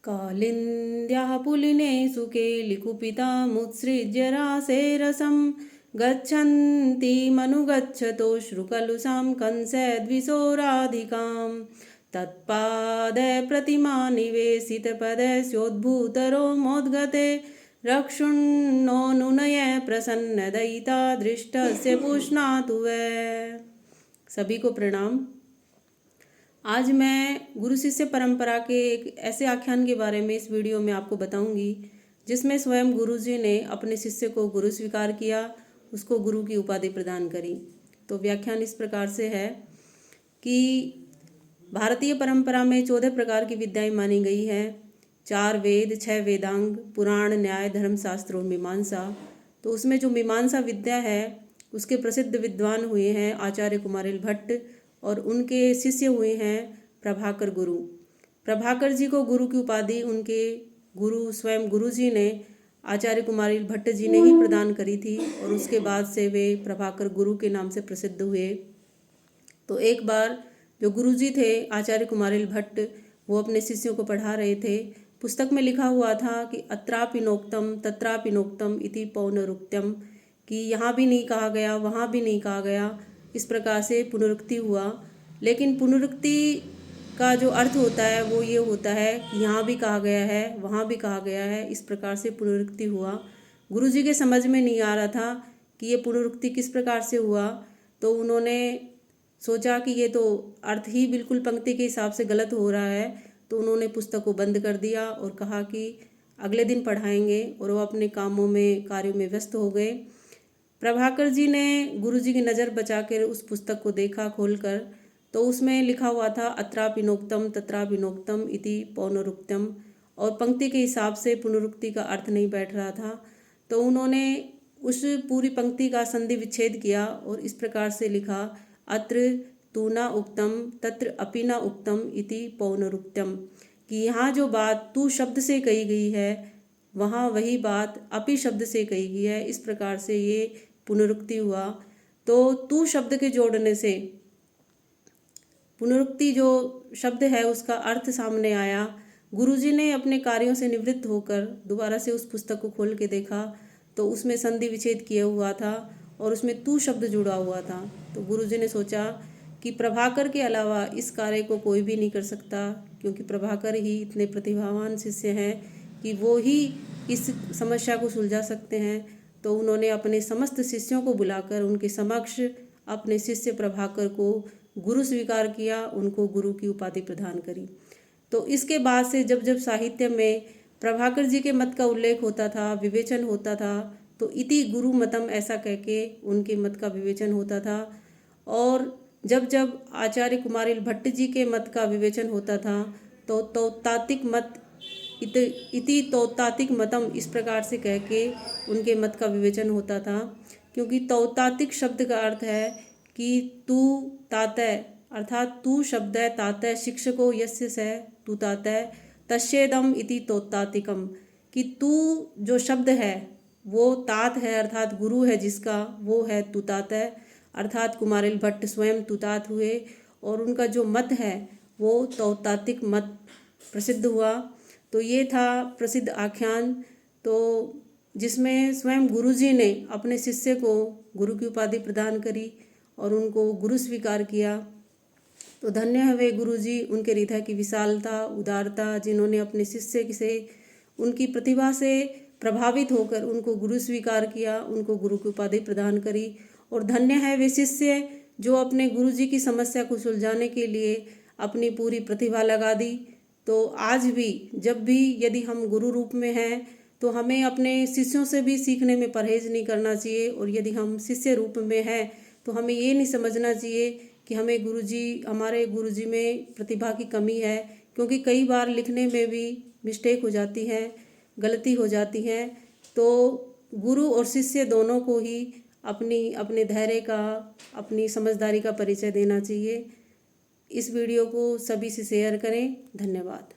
कालिन्द्याः पुलिनेषु केलिकुपितामुत्सृज्य रासेरसं गच्छन्तीमनुगच्छतोश्रुकलुषां कंसद्विशोराधिकां तत्पादप्रतिमानिवेशितपदस्योद्भूतरोमोद्गते रक्षुन्नो प्रसन्नदयिता दृष्टस्य पुष्णातु वै। सभी को प्रणाम। आज मैं गुरु शिष्य परंपरा के एक ऐसे आख्यान के बारे में इस वीडियो में आपको बताऊंगी जिसमें स्वयं गुरु जी ने अपने शिष्य को गुरु स्वीकार किया, उसको गुरु की उपाधि प्रदान करी। तो व्याख्यान इस प्रकार से है कि भारतीय परंपरा में 14 प्रकार की विद्याएं मानी गई हैं। 4 वेद, 6 वेदांग, पुराण, न्याय, धर्मशास्त्र और मीमांसा। तो उसमें जो मीमांसा विद्या है उसके प्रसिद्ध विद्वान हुए हैं आचार्य कुमारिल भट्ट और उनके शिष्य हुए हैं प्रभाकर गुरु। प्रभाकर जी को गुरु की उपाधि उनके गुरु स्वयं गुरु जी ने आचार्य कुमारिल भट्ट जी ने ही प्रदान करी थी और उसके बाद से वे प्रभाकर गुरु के नाम से प्रसिद्ध हुए। तो एक बार जो गुरु जी थे आचार्य कुमारिल भट्ट, वो अपने शिष्यों को पढ़ा रहे थे। पुस्तक में लिखा हुआ था कि अत्रापि नोक्तम तत्रापि नोक्तम इति पौनरुक्त्यम, कि यहाँ भी नहीं कहा गया, वहाँ भी नहीं कहा गया। इस प्रकार से पुनरुक्ति हुआ। लेकिन पुनरुक्ति का जो अर्थ होता है वो ये होता है कि यहाँ भी कहा गया है, वहाँ भी कहा गया है। इस प्रकार से पुनरुक्ति हुआ। गुरु जी के समझ में नहीं आ रहा था कि ये पुनरुक्ति किस प्रकार से हुआ। तो उन्होंने सोचा कि ये तो अर्थ ही बिल्कुल पंक्ति के हिसाब से गलत हो रहा है। तो उन्होंने पुस्तक को बंद कर दिया और कहा कि अगले दिन पढ़ाएंगे, और वो अपने कामों में कार्यों में व्यस्त हो गए। प्रभाकर जी ने गुरु जी की नज़र बचाकर उस पुस्तक को देखा खोलकर, तो उसमें लिखा हुआ था अत्रापि नोक्तम तत्रापि नोक्तम इति पौनरुक्त्यम, और पंक्ति के हिसाब से पुनरुक्ति का अर्थ नहीं बैठ रहा था। तो उन्होंने उस पूरी पंक्ति का संधि विच्छेद किया और इस प्रकार से लिखा अत्र तू न उक्तम तत्र अपि न उक्तम इति पौनरुक्त्यम, कि यहाँ जो बात तू शब्द से कही गई है वहाँ वही बात अपि शब्द से कही गई है। इस प्रकार से ये पुनरुक्ति हुआ। तो तू शब्द के जोड़ने से पुनरुक्ति जो शब्द है उसका अर्थ सामने आया। गुरुजी ने अपने कार्यों से निवृत्त होकर दोबारा से उस पुस्तक को खोल के देखा तो उसमें संधि विच्छेद किया हुआ था और उसमें तू शब्द जुड़ा हुआ था। तो गुरुजी ने सोचा कि प्रभाकर के अलावा इस कार्य को कोई भी नहीं कर सकता, क्योंकि प्रभाकर ही इतने प्रतिभावान शिष्य हैं कि वो ही इस समस्या को सुलझा सकते हैं। तो उन्होंने अपने समस्त शिष्यों को बुलाकर उनके समक्ष अपने शिष्य प्रभाकर को गुरु स्वीकार किया, उनको गुरु की उपाधि प्रदान करी। तो इसके बाद से जब जब साहित्य में प्रभाकर जी के मत का उल्लेख होता था, विवेचन होता था, तो इति गुरु मतम ऐसा कह के उनके मत का विवेचन होता था। और जब जब आचार्य कुमारिल भट्ट जी के मत का विवेचन होता था तो तौतातिक मत इति तौतातिक मतम इस प्रकार से कह के उनके मत का विवेचन होता था। क्योंकि तौतातिक शब्द का अर्थ है कि तू तातय, अर्थात तू शब्द है तातय शिक्षको यस्य स तू तातय तस्येदम इति तौतातिकम, कि तू जो शब्द है वो तात है अर्थात गुरु है जिसका, वो है तू तातय, अर्थात कुमारिल भट्ट स्वयं तुतात हुए और उनका जो मत है वो तौतातिक मत प्रसिद्ध हुआ। तो ये था प्रसिद्ध आख्यान, तो जिसमें स्वयं गुरु जी ने अपने शिष्य को गुरु की उपाधि प्रदान करी और उनको गुरु स्वीकार किया। तो धन्य है वे गुरु जी, उनके हृदय की विशालता, उदारता, जिन्होंने अपने शिष्य से उनकी प्रतिभा से प्रभावित होकर उनको गुरु स्वीकार किया, उनको गुरु की उपाधि प्रदान करी। और धन्य है वे शिष्य जो अपने गुरु जी की समस्या को सुलझाने के लिए अपनी पूरी प्रतिभा लगा दी। तो आज भी जब भी यदि हम गुरु रूप में हैं तो हमें अपने शिष्यों से भी सीखने में परहेज नहीं करना चाहिए, और यदि हम शिष्य रूप में हैं तो हमें ये नहीं समझना चाहिए कि हमारे गुरुजी में प्रतिभा की कमी है, क्योंकि कई बार लिखने में भी मिस्टेक हो जाती है, गलती हो जाती है। तो गुरु और शिष्य दोनों को ही अपने धैर्य का, अपनी समझदारी का परिचय देना चाहिए। इस वीडियो को सभी से शेयर करें। धन्यवाद।